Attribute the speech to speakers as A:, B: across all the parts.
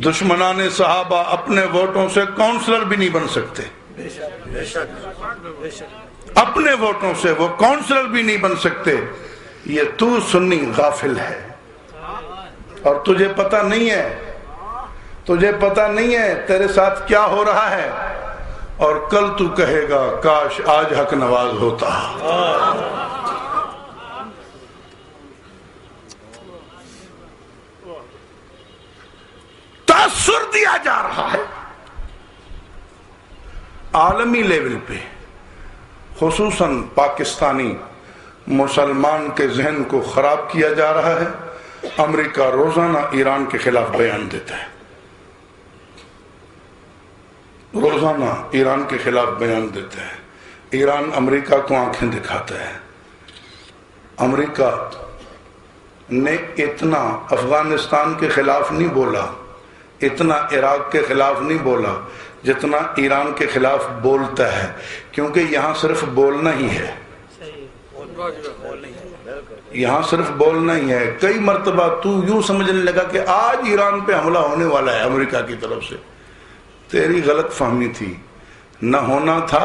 A: دشمنان صحابہ اپنے ووٹوں سے کونسلر بھی نہیں بن سکتے، اپنے ووٹوں سے وہ کونسلر بھی نہیں بن سکتے۔ یہ تو سنی غافل ہے اور تجھے پتہ نہیں ہے، تجھے پتہ نہیں ہے تیرے ساتھ کیا ہو رہا ہے، اور کل تو کہے گا کاش آج حق نواز ہوتا۔ تاثر دیا جا رہا ہے عالمی لیول پہ، خصوصاً پاکستانی مسلمان کے ذہن کو خراب کیا جا رہا ہے۔ امریکہ روزانہ ایران کے خلاف بیان دیتا ہے، روزانہ ایران کے خلاف بیان دیتا ہے۔ ایران امریکہ کو آنکھیں دکھاتا ہے۔ امریکہ نے اتنا افغانستان کے خلاف نہیں بولا، اتنا عراق کے خلاف نہیں بولا جتنا ایران کے خلاف بولتا ہے، کیونکہ یہاں صرف بولنا ہی ہے، یہاں صرف بولنا ہی ہے۔ کئی مرتبہ تو یوں سمجھنے لگا کہ آج ایران پہ حملہ ہونے والا ہے امریکہ کی طرف سے، تیری غلط فہمی تھی، نہ ہونا تھا،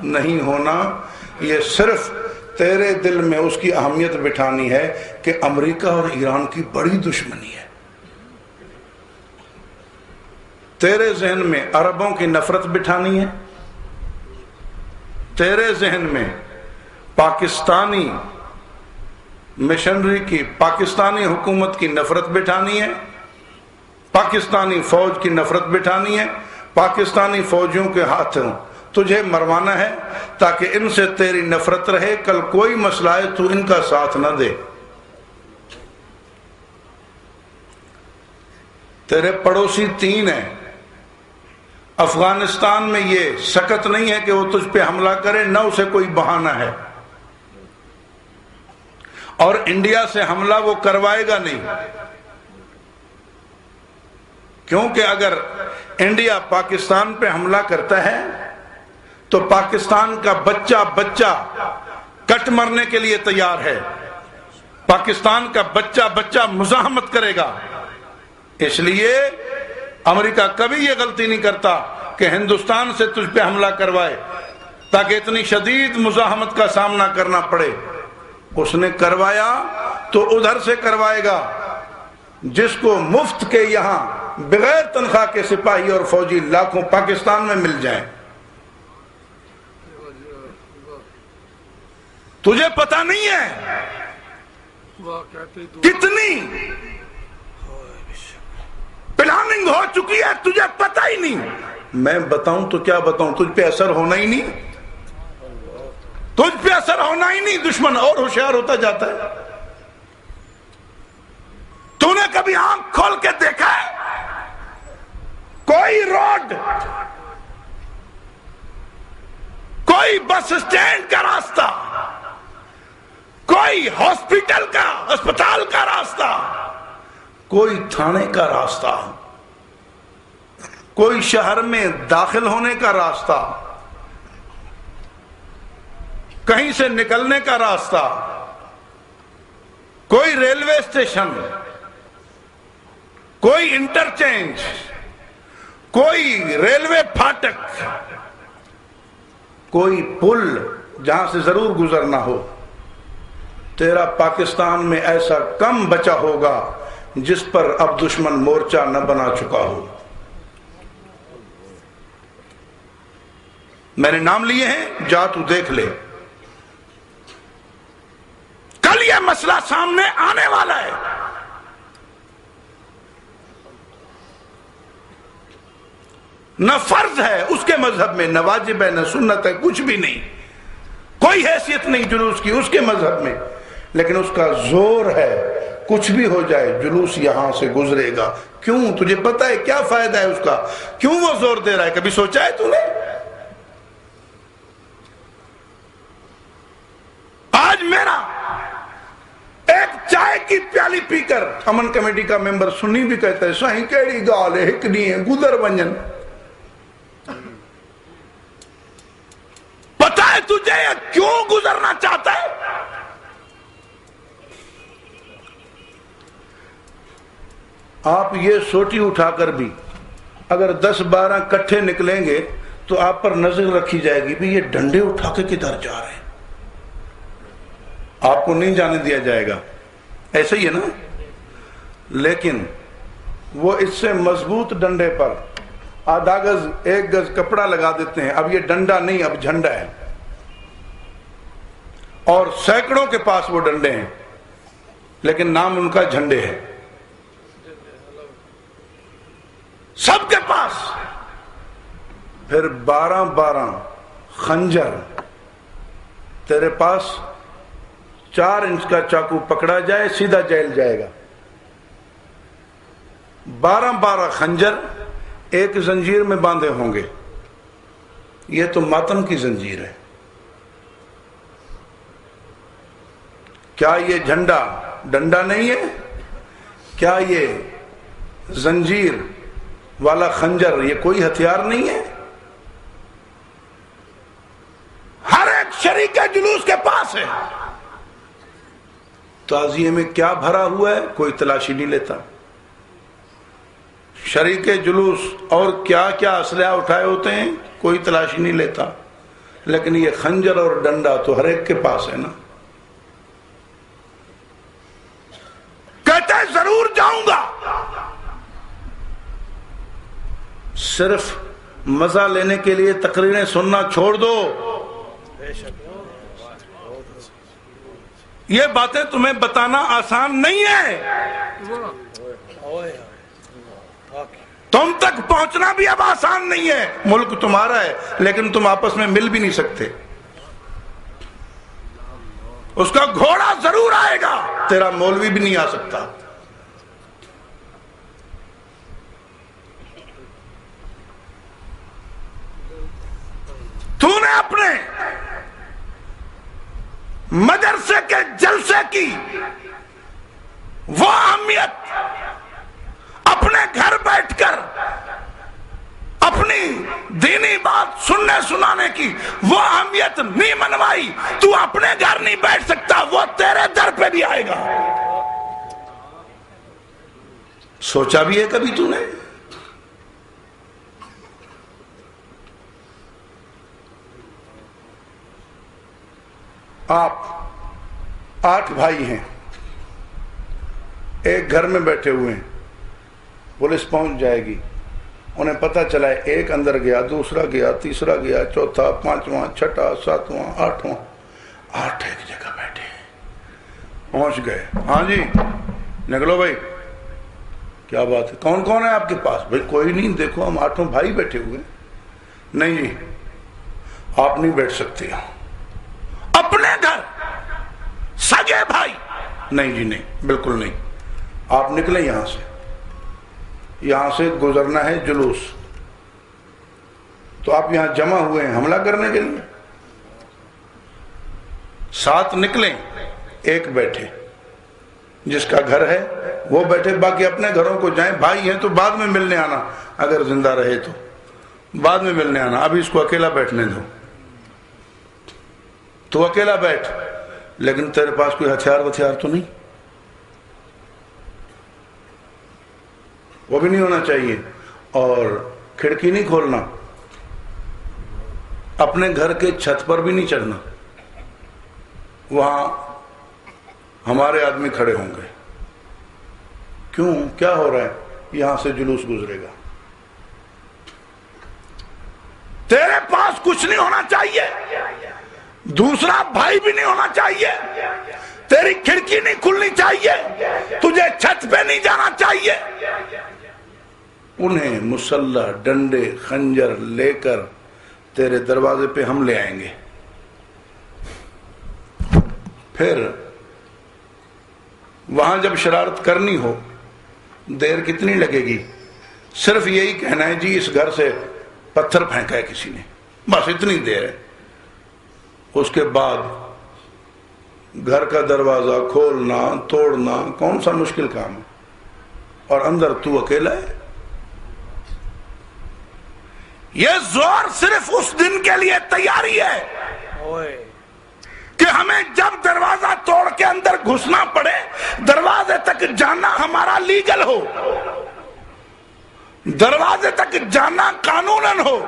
A: نہیں ہونا، یہ صرف تیرے دل میں اس کی اہمیت بٹھانی ہے کہ امریکہ اور ایران کی بڑی دشمنی ہے۔ تیرے ذہن میں عربوں کی نفرت بٹھانی ہے، تیرے ذہن میں پاکستانی مشنری کی، پاکستانی حکومت کی نفرت بٹھانی ہے، پاکستانی فوج کی نفرت بٹھانی ہے، پاکستانی فوجیوں کے ہاتھوں تجھے مروانا ہے تاکہ ان سے تیری نفرت رہے، کل کوئی مسئلہ ہے تو ان کا ساتھ نہ دے۔ تیرے پڑوسی تین ہیں، افغانستان میں یہ سکت نہیں ہے کہ وہ تجھ پہ حملہ کرے، نہ اسے کوئی بہانہ ہے، اور انڈیا سے حملہ وہ کروائے گا نہیں، کیونکہ اگر انڈیا پاکستان پہ حملہ کرتا ہے تو پاکستان کا بچہ کٹ مرنے کے لیے تیار ہے، پاکستان کا بچہ مزاحمت کرے گا۔ اس لیے امریکہ کبھی یہ غلطی نہیں کرتا کہ ہندوستان سے تجھ پہ حملہ کروائے تاکہ اتنی شدید مزاحمت کا سامنا کرنا پڑے۔ اس نے کروایا تو ادھر سے کروائے گا، جس کو مفت کے یہاں بغیر تنخواہ کے سپاہی اور فوجی لاکھوں پاکستان میں مل جائیں۔ تجھے پتہ نہیں ہے کتنی پلاننگ ہو چکی ہے، تجھے پتہ ہی نہیں۔ میں بتاؤں تو کیا بتاؤں، تجھ پہ اثر ہونا ہی نہیں، تجھ پہ اثر ہونا ہی نہیں، دشمن اور ہوشیار ہوتا جاتا ہے۔ تو نے کبھی آنکھ کھول کے دیکھا ہے کوئی روڈ، کوئی بس اسٹینڈ کا راستہ، کوئی ہاسپٹل کا، اسپتال کا راستہ، کوئی تھانے کا راستہ، کوئی شہر میں داخل ہونے کا راستہ، کہیں سے نکلنے کا راستہ، کوئی ریلوے اسٹیشن، کوئی انٹرچینج، کوئی ریلوے پھاٹک، کوئی پل جہاں سے ضرور گزرنا ہو، تیرا پاکستان میں ایسا کم بچا ہوگا جس پر اب دشمن مورچہ نہ بنا چکا ہو۔ میں نے نام لیے ہیں، جا تو دیکھ لے، کل یہ مسئلہ سامنے آنے والا ہے۔ نہ فرض ہے اس کے مذہب میں، نہ واجب ہے، نہ سنت ہے، کچھ بھی نہیں، کوئی حیثیت نہیں جلوس کی اس کے مذہب میں، لیکن اس کا زور ہے، کچھ بھی ہو جائے جلوس یہاں سے گزرے گا۔ کیوں؟ تجھے پتا ہے کیا فائدہ ہے اس کا؟ کیوں وہ زور دے رہا ہے؟ کبھی سوچا ہے تو نے؟ آج میرا ایک چائے کی پیالی پی کر امن کمیٹی کا ممبر سنی بھی کہتا ہے سہیں کیڑی گال ہے، ہکڑی ہے، گزر ونجن۔ پتا ہے تجھے کیوں گزرنا چاہتا ہے؟ آپ یہ سوٹی اٹھا کر بھی اگر 10-12 کٹھے نکلیں گے تو آپ پر نظر رکھی جائے گی بھی یہ ڈنڈے اٹھا کے کدھر جا رہے ہیں، آپ کو نہیں جانے دیا جائے گا. ایسے ہی ہے نا. لیکن وہ اس سے مضبوط ڈنڈے پر آدھا گز 1 گز کپڑا لگا دیتے ہیں. اب یہ ڈنڈا نہیں، اب جھنڈا ہے. اور سینکڑوں کے پاس وہ ڈنڈے ہیں لیکن نام ان کا جھنڈے ہے. سب کے پاس. پھر 12 خنجر. تیرے پاس 4 انچ کا چاقو پکڑا جائے سیدھا جیل جائے گا. 12 خنجر ایک زنجیر میں باندھے ہوں گے. یہ تو ماتم کی زنجیر ہے. کیا یہ جھنڈا ڈنڈا نہیں ہے؟ کیا یہ زنجیر والا خنجر یہ کوئی ہتھیار نہیں ہے؟ ہر ایک شریک جلوس کے پاس ہے. تعزیے میں کیا بھرا ہوا ہے کوئی تلاشی نہیں لیتا. شریک جلوس اور کیا کیا اسلحہ اٹھائے ہوتے ہیں کوئی تلاشی نہیں لیتا. لیکن یہ خنجر اور ڈنڈا تو ہر ایک کے پاس ہے نا. کہتے ضرور جاؤں گا. صرف مزہ لینے کے لیے تقریریں سننا چھوڑ دو. یہ باتیں تمہیں بتانا آسان نہیں ہے. تم تک پہنچنا بھی اب آسان نہیں ہے. ملک تمہارا ہے لیکن تم آپس میں مل بھی نہیں سکتے. اس کا گھوڑا ضرور آئے گا، تیرا مولوی بھی نہیں آ سکتا. تو نے اپنے مدرسے کے جلسے کی وہ اہمیت اپنے گھر بیٹھ کر اپنی دینی بات سننے سنانے کی وہ اہمیت نہیں منوائی. تو اپنے گھر نہیں بیٹھ سکتا، وہ تیرے در پہ بھی آئے گا. سوچا بھی ہے کبھی تو نے؟ آپ 8 بھائی ہیں، ایک گھر میں بیٹھے ہوئے ہیں. پولیس پہنچ جائے گی. انہیں پتہ چلا ہے ایک اندر گیا، دوسرا گیا، تیسرا گیا، چوتھا، 5واں، 6واں، 7واں، 8واں. 8 ایک جگہ بیٹھے پہنچ گئے. ہاں جی نکلو بھائی. کیا بات ہے؟ کون کون ہے آپ کے پاس؟ بھائی کوئی نہیں، دیکھو ہم 8 بھائی بیٹھے ہوئے. نہیں جی آپ نہیں بیٹھ سکتے. اپنے گھر سگے بھائی؟ نہیں جی نہیں، بالکل نہیں. آپ نکلیں یہاں سے. یہاں سے گزرنا ہے جلوس. تو آپ یہاں جمع ہوئے ہیں حملہ کرنے کے لیے. 7 نکلیں، 1 بیٹھے. جس کا گھر ہے وہ بیٹھے، باقی اپنے گھروں کو جائیں. بھائی ہیں تو بعد میں ملنے آنا، اگر زندہ رہے تو بعد میں ملنے آنا. ابھی اس کو اکیلا بیٹھنے دو. تو اکیلا بیٹھ، لیکن تیرے پاس کوئی ہتھیار تو نہیں. وہ بھی نہیں ہونا چاہیے. اور کھڑکی نہیں کھولنا. اپنے گھر کے چھت پر بھی نہیں چڑھنا. وہاں ہمارے آدمی کھڑے ہوں گے. کیوں؟ کیا ہو رہا ہے؟ یہاں سے جلوس گزرے گا. تیرے پاس کچھ نہیں ہونا چاہیے، دوسرا بھائی بھی نہیں ہونا چاہیے، تیری کھڑکی نہیں کھلنی چاہیے، تجھے چھت پہ نہیں جانا چاہیے. انہیں مسلح، ڈنڈے، خنجر لے کر تیرے دروازے پہ ہم لے آئیں گے. پھر وہاں جب شرارت کرنی ہو، دیر کتنی لگے گی؟ صرف یہی کہنا ہے جی اس گھر سے پتھر پھینکا ہے کسی نے، بس اتنی دیر ہے. اس کے بعد گھر کا دروازہ کھولنا توڑنا کون سا مشکل کام ہے؟ اور اندر تو اکیلا ہے. یہ زور صرف اس دن کے لیے تیاری ہے کہ ہمیں جب دروازہ توڑ کے اندر گھسنا پڑے، دروازے تک جانا ہمارا لیگل ہو. دروازے تک جانا قانوناً ہو،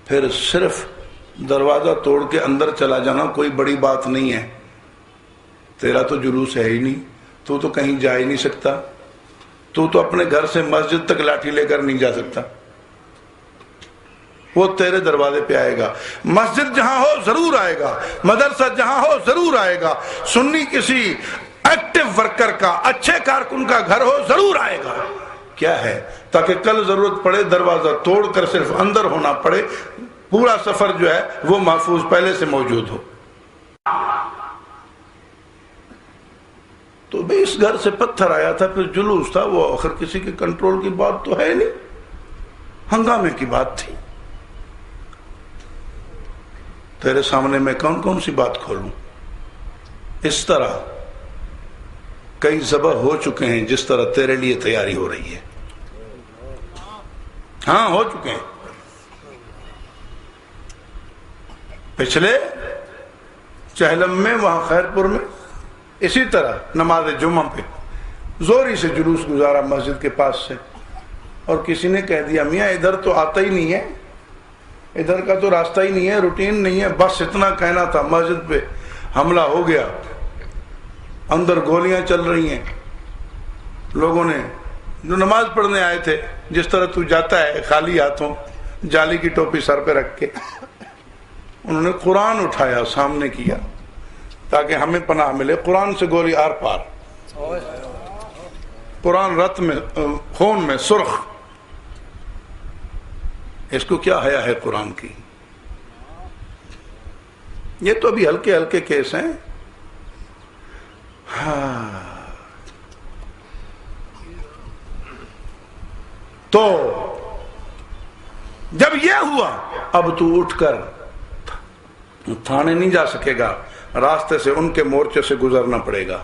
A: پھر صرف دروازہ توڑ کے اندر چلا جانا کوئی بڑی بات نہیں ہے. تیرا تو جلوس ہے ہی نہیں، تو کہیں جا ہی نہیں سکتا، تو اپنے گھر سے مسجد تک لاٹھی لے کر نہیں جا سکتا. وہ تیرے دروازے پہ آئے گا. مسجد جہاں ہو ضرور آئے گا، مدرسہ جہاں ہو ضرور آئے گا، سنی کسی ایکٹیو ورکر کا، اچھے کارکن کا گھر ہو ضرور آئے گا. کیا ہے؟ تاکہ کل ضرورت پڑے دروازہ توڑ کر صرف اندر ہونا پڑے، پورا سفر جو ہے وہ محفوظ پہلے سے موجود ہو. تو بھی اس گھر سے پتھر آیا تھا، پھر جلوس تھا، وہ آخر کسی کے کنٹرول کی بات تو ہے نہیں، ہنگامے کی بات تھی. تیرے سامنے میں کون سی بات کھولوں؟ اس طرح کئی ذبح ہو چکے ہیں جس طرح تیرے لیے تیاری ہو رہی ہے. ہاں ہو چکے ہیں. پچھلے چہلم میں، وہاں خیر پور میں، اسی طرح نماز جمعہ پہ زوری سے جلوس گزارا مسجد کے پاس سے، اور کسی نے کہہ دیا میاں ادھر تو آتا ہی نہیں ہے، ادھر کا تو راستہ ہی نہیں ہے، روٹین نہیں ہے. بس اتنا کہنا تھا، مسجد پہ حملہ ہو گیا، اندر گولیاں چل رہی ہیں. لوگوں نے جو نماز پڑھنے آئے تھے، جس طرح تو جاتا ہے خالی ہاتھوں، جالی کی ٹوپی سر پہ رکھ کے، انہوں نے قرآن اٹھایا سامنے کیا تاکہ ہمیں پناہ ملے. قرآن سے گولی آر پار، قرآن رت میں، خون میں سرخ. اس کو کیا حیا ہے قرآن کی؟ یہ تو ابھی ہلکے ہلکے کیس ہیں. تو جب یہ ہوا، اب تو اٹھ کر تھانے نہیں جا سکے گا، راستے سے ان کے مورچے سے گزرنا پڑے گا.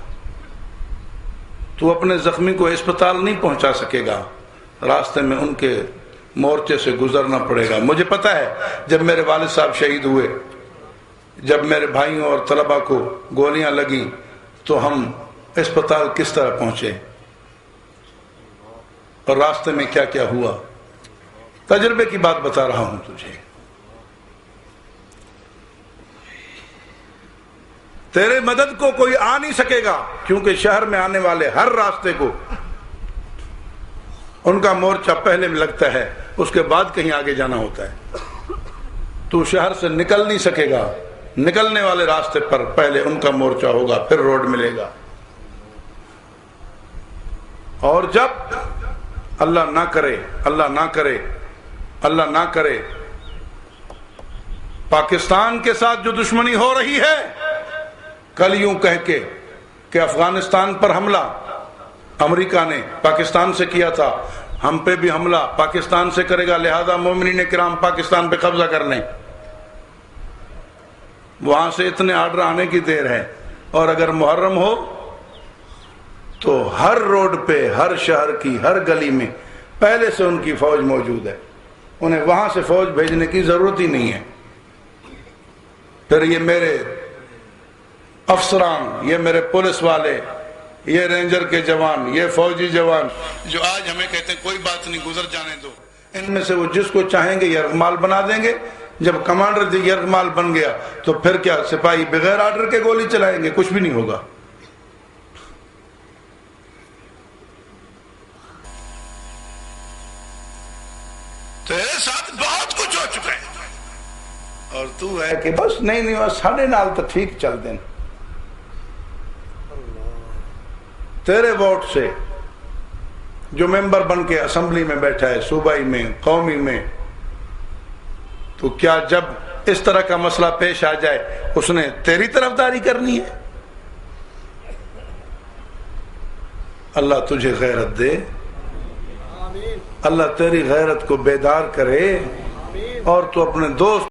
A: تو اپنے زخمی کو اسپتال نہیں پہنچا سکے گا، راستے میں ان کے مورچے سے گزرنا پڑے گا. مجھے پتا ہے جب میرے والد صاحب شہید ہوئے، جب میرے بھائیوں اور طلبہ کو گولیاں لگیں، تو ہم اسپتال کس طرح پہنچے اور راستے میں کیا کیا ہوا. تجربے کی بات بتا رہا ہوں تجھے. تیرے مدد کو کوئی آ نہیں سکے گا، کیونکہ شہر میں آنے والے ہر راستے کو ان کا مورچہ پہلے میں لگتا ہے، اس کے بعد کہیں آگے جانا ہوتا ہے. تو شہر سے نکل نہیں سکے گا، نکلنے والے راستے پر پہلے ان کا مورچہ ہوگا، پھر روڈ ملے گا. اور جب اللہ نہ کرے، اللہ نہ کرے، اللہ نہ کرے، پاکستان کے ساتھ جو دشمنی ہو رہی ہے، کل یوں کہہ کے کہ افغانستان پر حملہ امریکہ نے پاکستان سے کیا تھا، ہم پہ بھی حملہ پاکستان سے کرے گا، لہذا مومنین کرام پاکستان پہ قبضہ کر لیں. وہاں سے اتنے آرڈر آنے کی دیر ہے. اور اگر محرم ہو تو ہر روڈ پہ، ہر شہر کی ہر گلی میں پہلے سے ان کی فوج موجود ہے، انہیں وہاں سے فوج بھیجنے کی ضرورت ہی نہیں ہے. پھر یہ میرے افسران، یہ میرے پولیس والے، یہ رینجر کے جوان، یہ فوجی جوان جو آج ہمیں کہتے ہیں کوئی بات نہیں گزر جانے دو، ان میں سے وہ جس کو چاہیں گے یرغمال بنا دیں گے. جب کمانڈر یرغمال بن گیا تو پھر کیا سپاہی بغیر آرڈر کے گولی چلائیں گے؟ کچھ بھی نہیں ہوگا. تیرے ساتھ بہت کچھ ہو چکا ہے، اور تو ہے کہ بس نہیں بس ساڑھے نال تو ٹھیک چل دیں. تیرے ووٹ سے جو ممبر بن کے اسمبلی میں بیٹھا ہے، صوبائی میں، قومی میں، تو کیا جب اس طرح کا مسئلہ پیش آ جائے اس نے تیری طرفداری کرنی ہے؟ اللہ تجھے غیرت دے، اللہ تیری غیرت کو بیدار کرے، اور تو اپنے دوست